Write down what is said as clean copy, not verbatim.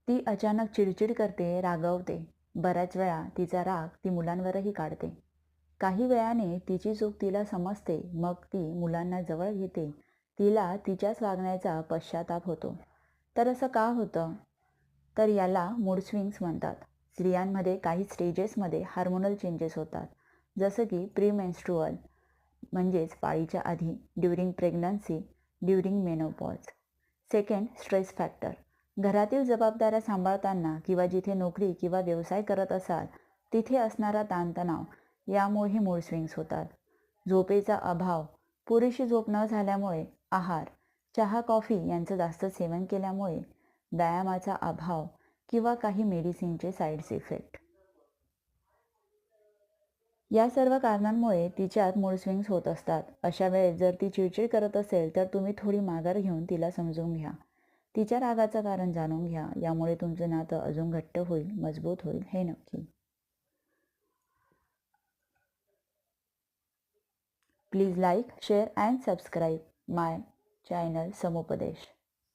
ती अचानक चिडचिड करते, रागावते. बऱ्याच वेळा तिचा राग ती मुलांवरही काढते. काही वेळाने तिची चूक तिला समजते, मग ती मुलांना जवळ घेते. तिला तिच्याच वागण्याचा पश्चाताप होतो. तर असं का होतं? तर याला मूड स्विंग्स म्हणतात. स्त्रियांमध्ये काही स्टेजेसमध्ये हार्मोनल चेंजेस होतात. जसं की प्रीमेन्स्ट्रुअल म्हणजेच पाळीच्या आधी, during pregnancy, during menopause. Second, stress factor. घरातील जबाबदाऱ्या सांभाळताना किंवा जिथे नोकरी किंवा व्यवसाय करत असाल तिथे असणारा ताणतणाव, यामुळेही मूड स्विंग्स होतात. झोपेचा अभाव, पुरेशी झोप न झाल्यामुळे, आहार, चहा कॉफी यांचं जास्त सेवन केल्यामुळे, व्यायामाचा अभाव किंवा काही मेडिसिनचे साईड इफेक्ट. या सर्व कारणांमुळे तिच्यात मूड स्विंग्स होत असतात. अशा वेळेस जर ती चिडचिड करत असेल तर तुम्ही थोडी माघार घेऊन तिला समजून घ्या. तिच्या रागाचं कारण जाणून घ्या. यामुळे तुमचं नातं अजून घट्ट होईल, मजबूत होईल, हे नक्की. Please like, share and subscribe my channel समुपदेश.